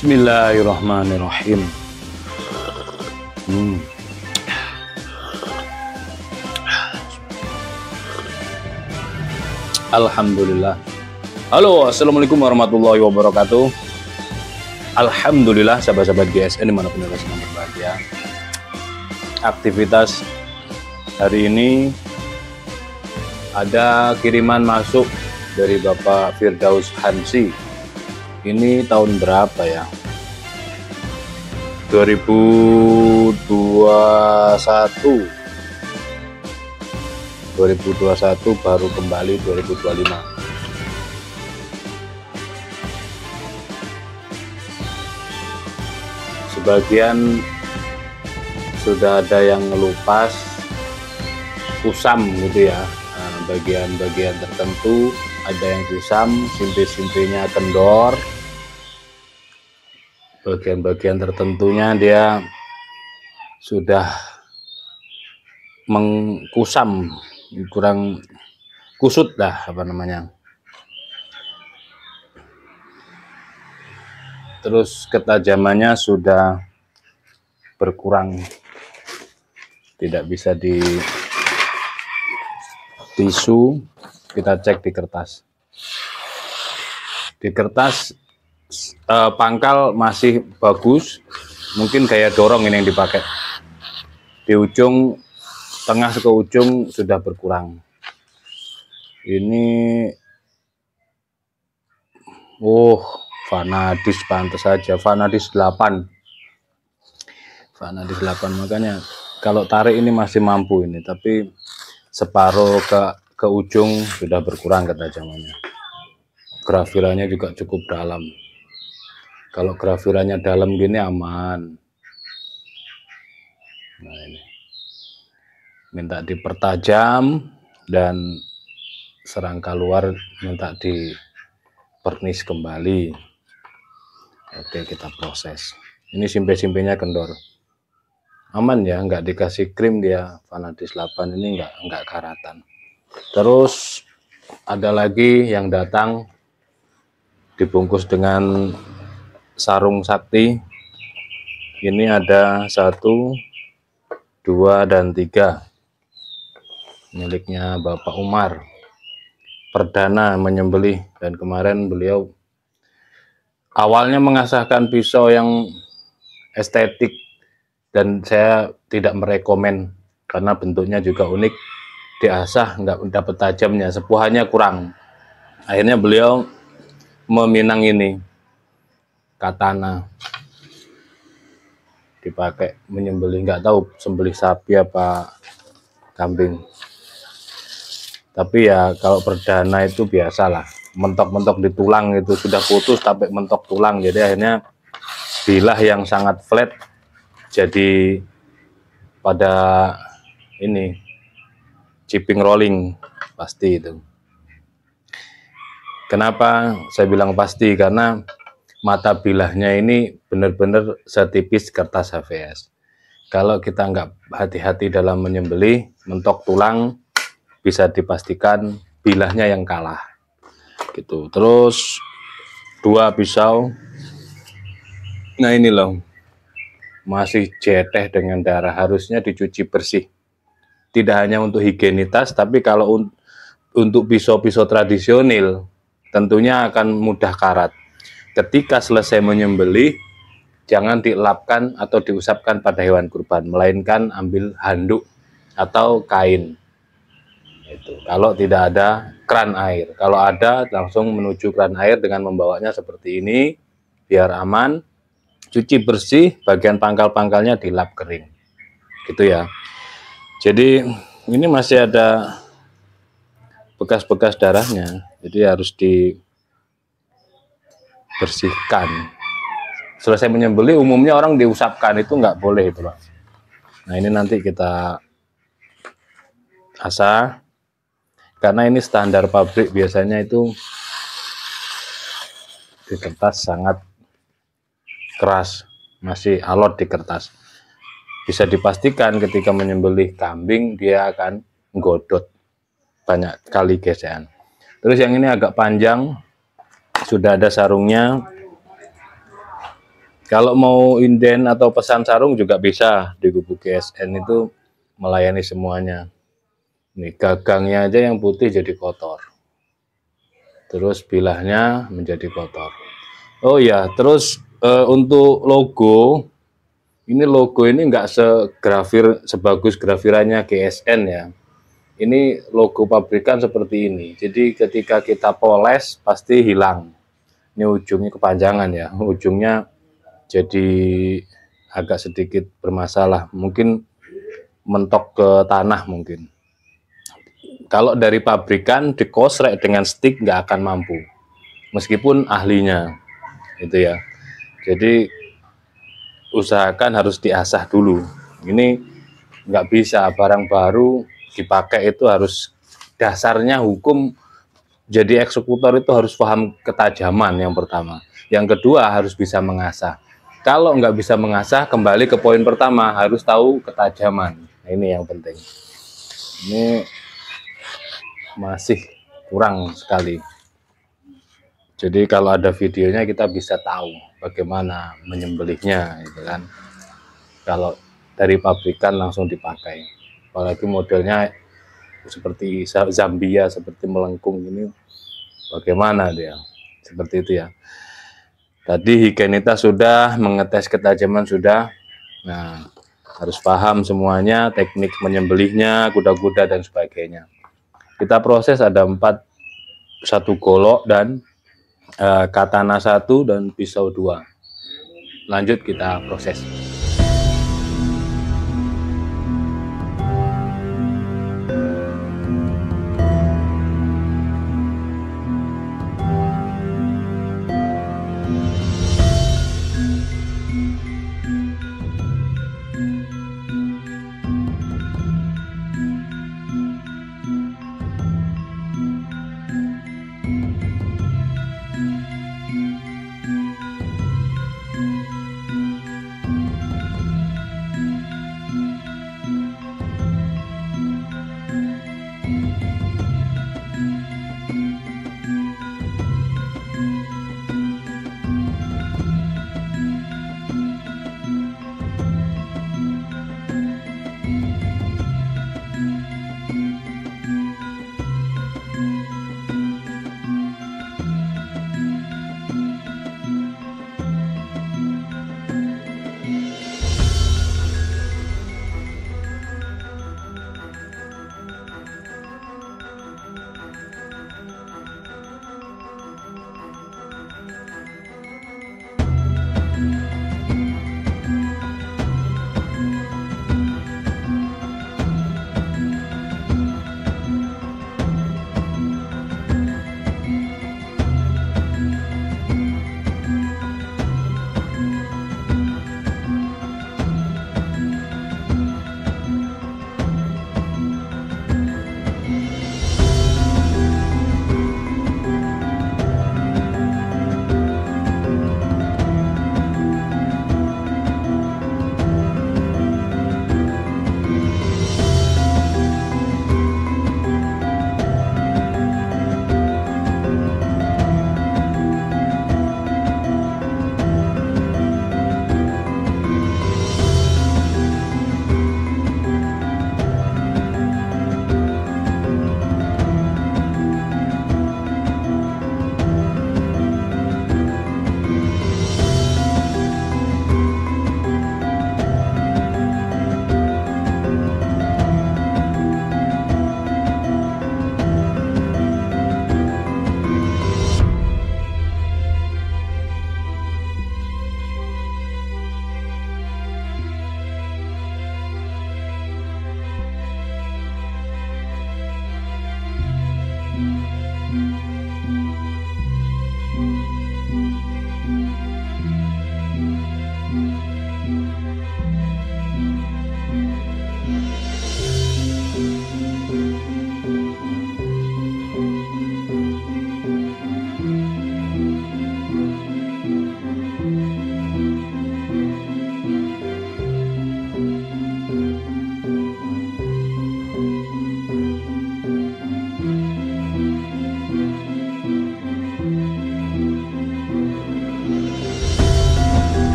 Bismillahirrahmanirrahim. Alhamdulillah. Halo, assalamualaikum warahmatullahi wabarakatuh. Alhamdulillah, sahabat-sahabat GSN dimanapun Anda sedang berbahagia. Aktivitas hari ini ada kiriman masuk dari Bapak Firdaus Hansi. Ini tahun berapa ya? 2021 baru kembali 2025. Sebagian sudah ada yang ngelupas kusam gitu ya, bagian-bagian tertentu ada yang kusam, simpe-simpenya kendor, bagian-bagian tertentunya dia sudah mengkusam, kurang kusut lah apa namanya. Terus ketajamannya sudah berkurang, tidak bisa di tisu, kita cek di kertas. Di kertas pangkal masih bagus, mungkin gaya dorong ini yang dipakai. Di ujung tengah ke ujung sudah berkurang. Ini Vanadis, pantas saja Vanadis 8. Vanadis 8, makanya kalau tarik ini masih mampu ini, tapi separuh ke ujung sudah berkurang ketajamannya. Grafirannya juga cukup dalam. Kalau grafirannya dalam gini aman. Nah ini minta dipertajam dan serangka luar minta dipernis kembali. Oke, kita proses. Ini simpe-simpenya kendor. Aman ya, nggak dikasih krim dia. Vanadis 8 ini nggak karatan. Terus ada lagi yang datang dibungkus dengan sarung sakti. Ini ada 1, 2, dan 3. Miliknya Bapak Umar. Perdana menyembelih, dan kemarin beliau awalnya mengasahkan pisau yang estetik dan saya tidak merekomen karena bentuknya juga unik. Diasah nggak dapat tajamnya, sepuhannya kurang. Akhirnya beliau meminang ini katana, dipakai menyembelih, nggak tahu sembelih sapi apa kambing. Tapi ya kalau perdana itu biasalah, mentok-mentok di tulang, itu sudah putus sampai mentok tulang, jadi akhirnya bilah yang sangat flat jadi pada ini chipping rolling pasti itu. Kenapa saya bilang pasti? Karena mata bilahnya ini benar-benar setipis kertas HVS. Kalau kita nggak hati-hati dalam menyembelih, mentok tulang, bisa dipastikan bilahnya yang kalah gitu. Terus 2 pisau, nah ini loh, masih jeteh dengan darah, harusnya dicuci bersih. Tidak hanya untuk higienitas, tapi kalau untuk pisau-pisau tradisional tentunya akan mudah karat. Ketika selesai menyembelih, jangan dielapkan atau diusapkan pada hewan kurban, melainkan ambil handuk atau kain. Itu kalau tidak ada keran air. Kalau ada, langsung menuju keran air dengan membawanya seperti ini, biar aman. Cuci bersih, bagian pangkal-pangkalnya dilap kering, gitu ya. Jadi ini masih ada bekas-bekas darahnya, jadi harus dibersihkan. Selesai menyembelih, umumnya orang diusapkan, itu nggak boleh itu Pak. Nah ini nanti kita asah, karena ini standar pabrik, biasanya itu di kertas sangat keras, masih alot di kertas. Bisa dipastikan ketika menyembelih kambing dia akan nggodot banyak kali gesekan. Terus yang ini agak panjang, sudah ada sarungnya. Kalau mau inden atau pesan sarung juga bisa, di Gubuk GSN itu melayani semuanya. Nih gagangnya aja yang putih jadi kotor, terus bilahnya menjadi kotor. Oh ya, terus untuk logo, ini logo ini nggak sebagus grafirannya GSN ya. Ini logo pabrikan seperti ini. Jadi ketika kita poles pasti hilang. Ini ujungnya kepanjangan ya, ujungnya jadi agak sedikit bermasalah, mungkin mentok ke tanah mungkin. Kalau dari pabrikan dikosrek dengan stick nggak akan mampu, meskipun ahlinya itu ya. Jadi usahakan harus diasah dulu. Ini nggak bisa barang baru dipakai, itu harus dasarnya hukum. Jadi eksekutor itu harus paham ketajaman yang pertama. Yang kedua harus bisa mengasah. Kalau nggak bisa mengasah, kembali ke poin pertama, harus tahu ketajaman. Nah, ini yang penting. Ini masih kurang sekali. Jadi kalau ada videonya kita bisa tahu bagaimana menyembelihnya, gitu kan. Kalau dari pabrikan langsung dipakai, apalagi modelnya seperti Zambia, seperti melengkung ini, bagaimana dia? Seperti itu ya. Tadi higienitas sudah, mengetes ketajaman sudah. Nah, harus paham semuanya, teknik menyembelihnya, kuda-kuda dan sebagainya. Kita proses ada 4, 1 golok dan katana 1 dan pisau 2. Lanjut kita proses.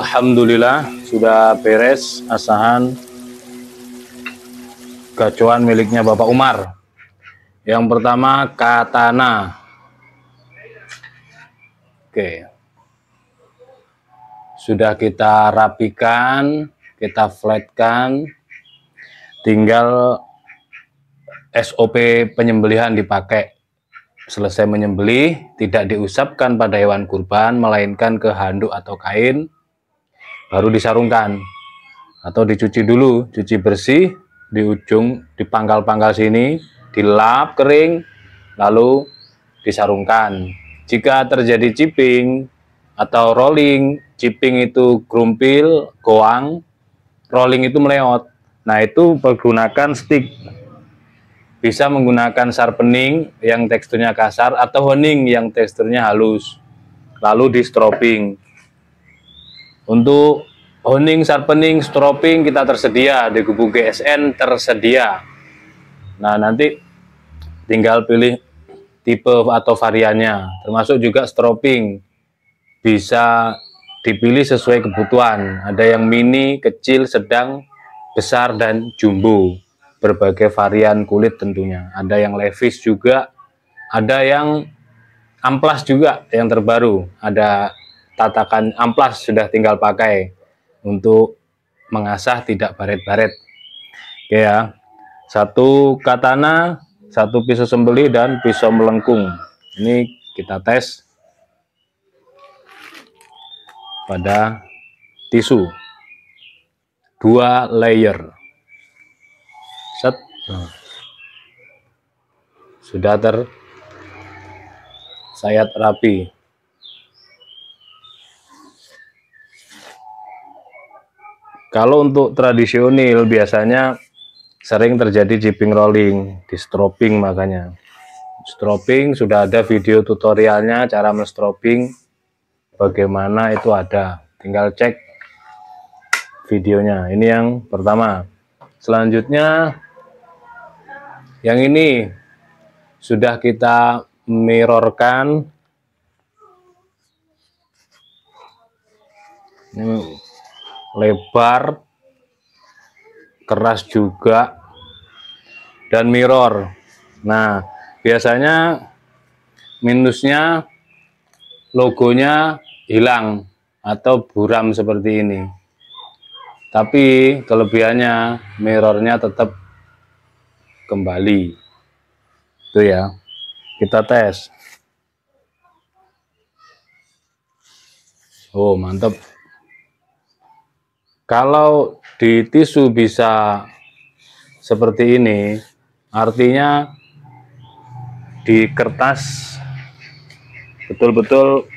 Alhamdulillah sudah beres asahan gacuan miliknya Bapak Umar. Yang pertama katana. Oke. Sudah kita rapikan, kita flatkan. Tinggal SOP penyembelihan dipakai. Selesai menyembelih, tidak diusapkan pada hewan kurban, melainkan ke handuk atau kain, baru disarungkan. Atau dicuci dulu, cuci bersih, di ujung, di pangkal-pangkal sini, dilap kering, lalu disarungkan. Jika terjadi chipping atau rolling, chipping itu grumpil, goang, rolling itu meleot. Nah, itu menggunakan stick. Bisa menggunakan sharpening yang teksturnya kasar atau honing yang teksturnya halus. Lalu di stropping. Untuk honing, sharpening, stropping kita tersedia di Gubuk GSN tersedia. Nah, nanti tinggal pilih tipe atau variannya, termasuk juga stropping. Bisa dipilih sesuai kebutuhan. Ada yang mini, kecil, sedang, besar, dan jumbo. Berbagai varian kulit tentunya. Ada yang levis juga, ada yang amplas juga yang terbaru. Ada tatakan amplas, sudah tinggal pakai untuk mengasah tidak baret-baret. Oke ya. Satu katana, satu pisau sembelih, dan pisau melengkung. Ini kita tes pada tisu 2 layer. Set. Sudah tersayat rapi. Kalau untuk tradisional biasanya sering terjadi chipping rolling, di stropping. Makanya stropping sudah ada video tutorialnya, cara men-stropping bagaimana itu ada, tinggal cek videonya. Ini yang pertama. Selanjutnya yang ini sudah kita mirrorkan. Ini lebar, keras juga, dan mirror. Nah, biasanya minusnya logonya hilang atau buram seperti ini. Tapi kelebihannya mirrornya tetap kembali. Itu ya. Kita tes. Oh, mantap. Kalau di tisu bisa seperti ini, artinya di kertas betul-betul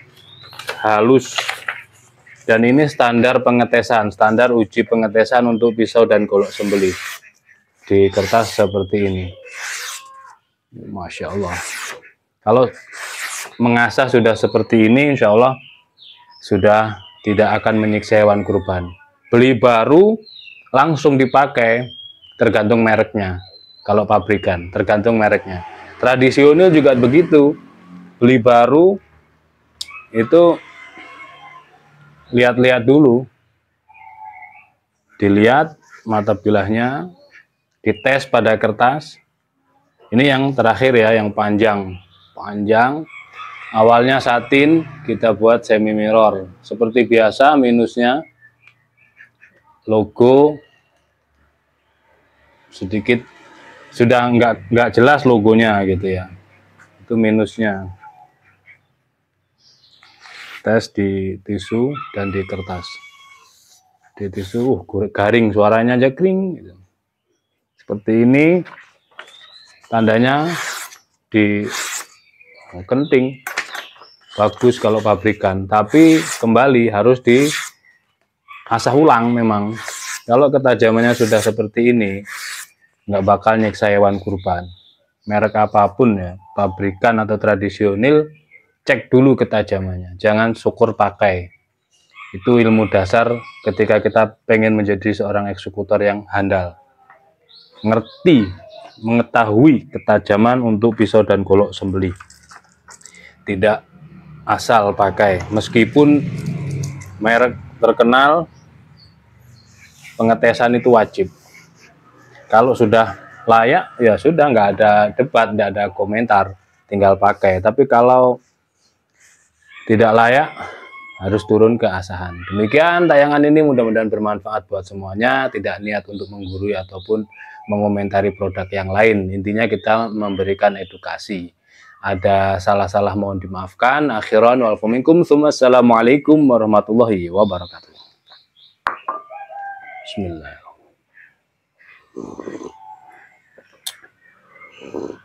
halus. Dan ini standar pengetesan, standar uji pengetesan untuk pisau dan golok sembelih. Di kertas seperti ini. Masya Allah. Kalau mengasah sudah seperti ini, insya Allah sudah tidak akan menyiksa hewan kurban. Beli baru langsung dipakai, tergantung mereknya. Kalau pabrikan, tergantung mereknya. Tradisional juga begitu. Beli baru itu lihat-lihat dulu, dilihat mata bilahnya, dites pada kertas. Ini yang terakhir ya, yang panjang. Awalnya satin, kita buat semi mirror. Seperti biasa, minusnya logo sedikit sudah nggak jelas logonya gitu ya. Itu minusnya. Tes di tisu dan di kertas. Di tisu garing, suaranya aja kering gitu. Seperti ini tandanya di kenting. Bagus kalau pabrikan, tapi kembali harus diasah ulang memang. Kalau ketajamannya sudah seperti ini, nggak bakal nyiksa hewan kurban. Merek apapun ya, pabrikan atau tradisional, cek dulu ketajamannya, jangan syukur pakai. Itu ilmu dasar ketika kita pengen menjadi seorang eksekutor yang handal. Ngerti, mengetahui ketajaman untuk pisau dan golok sembelih. Tidak asal pakai, meskipun merek terkenal, pengetesan itu wajib. Kalau sudah layak, ya sudah, nggak ada debat, nggak ada komentar, tinggal pakai. Tapi kalau tidak layak, harus turun ke asahan. Demikian tayangan ini, mudah-mudahan bermanfaat buat semuanya. Tidak niat untuk menggurui ataupun mengomentari produk yang lain. Intinya kita memberikan edukasi. Ada salah-salah mohon dimaafkan. Akhiran wal minkum. Assalamualaikum warahmatullahi wabarakatuh. Bismillahirrahmanirrahim.